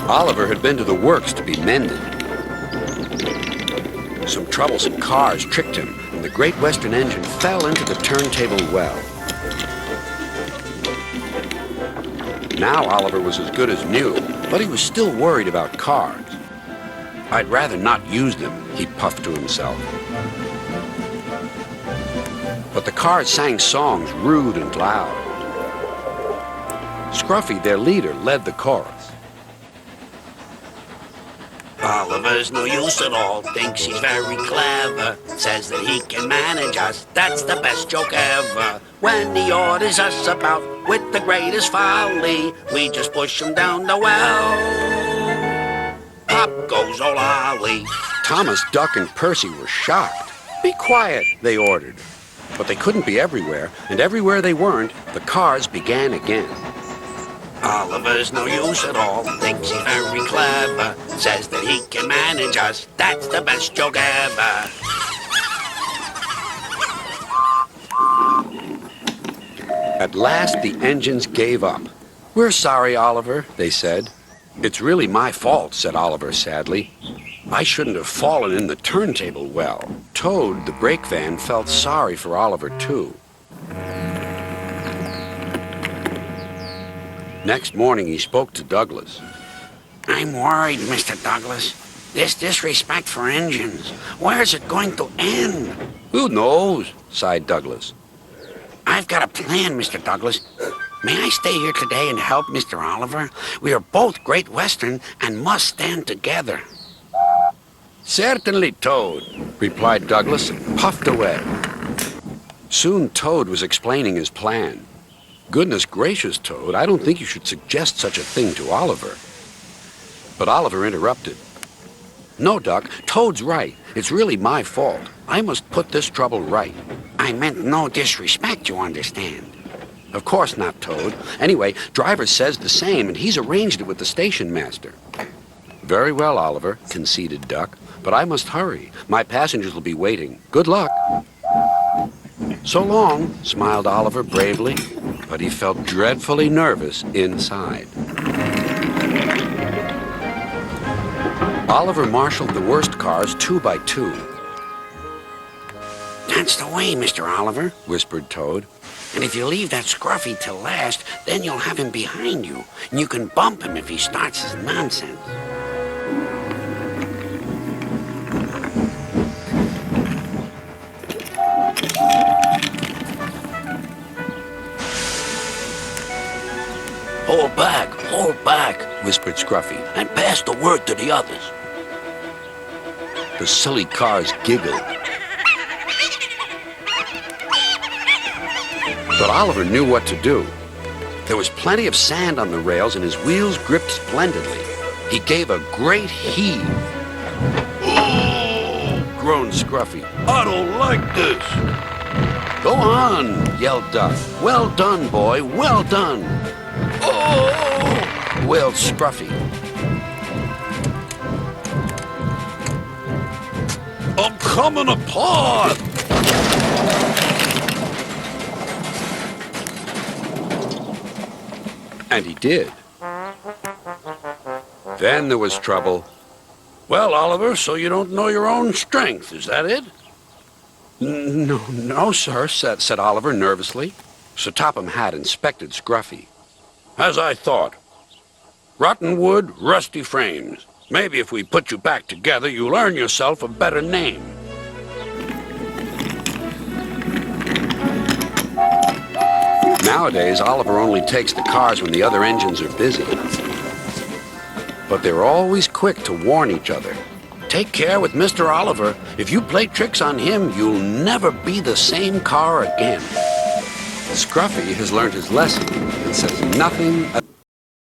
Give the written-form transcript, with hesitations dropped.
Oliver had been to the works to be mended. Some troublesome cars tricked him, and the Great Western engine fell into the turntable well. Now Oliver was as good as new, but he was still worried about cars. "I'd rather not use them," he puffed to himself. But the cars sang songs rude and loud. Scruffy, their leader, led the chorus. Oliver's no use at all, thinks he's very clever, says that he can manage us, that's the best joke ever. When he orders us about with the greatest folly, we just push him down the well. Pop goes old Ollie. Thomas, Duck, and Percy were shocked. "Be quiet," they ordered. But they couldn't be everywhere, and everywhere they weren't, the cars began again. Oliver's no use at all, thinks he's very clever, says that he can manage us, that's the best joke ever. At last, the engines gave up. "We're sorry, Oliver," they said. "It's really my fault," said Oliver sadly. "I shouldn't have fallen in the turntable well." Toad, the brake van, felt sorry for Oliver, too. Next morning, he spoke to Douglas. "I'm worried, Mr. Douglas. This disrespect for engines, where's it going to end?" "Who knows?" sighed Douglas. "I've got a plan, Mr. Douglas. May I stay here today and help Mr. Oliver? We are both Great Western and must stand together." "Certainly, Toad," replied Douglas and puffed away. Soon Toad was explaining his plan. "Goodness gracious, Toad, I don't think you should suggest such a thing to Oliver." But Oliver interrupted. "No, Duck, Toad's right. It's really my fault. I must put this trouble right." "I meant no disrespect, you understand." "Of course not, Toad. Anyway, Driver says the same, and he's arranged it with the station master." "Very well, Oliver," conceded Duck, "but I must hurry. My passengers will be waiting. Good luck." "So long," smiled Oliver bravely, but he felt dreadfully nervous inside. Oliver marshaled the worst cars 2 by 2. "That's the way, Mr. Oliver," whispered Toad. "And if you leave that Scruffy till last, then you'll have him behind you, and you can bump him if he starts his nonsense." Hold back, whispered Scruffy, and pass the word to the others." The silly cars giggled. But Oliver knew what to do. There was plenty of sand on the rails, and his wheels gripped splendidly. He gave a great heave. "Oh!" groaned Scruffy. "I don't like this." "Go on," yelled Duck. "Well done, boy, well done." "Oh!" wailed Scruffy. "I'm coming apart!" And he did. Then there was trouble. "Well, Oliver, so you don't know your own strength, is that it?" No, sir," said Oliver nervously. So Topham Hatt inspected Scruffy. "As I thought. Rotten wood, rusty frames. Maybe if we put you back together, you'll earn yourself a better name." Nowadays, Oliver only takes the cars when the other engines are busy. But they're always quick to warn each other. "Take care with Mr. Oliver. If you play tricks on him, you'll never be the same car again." Scruffy has learned his lesson and says nothing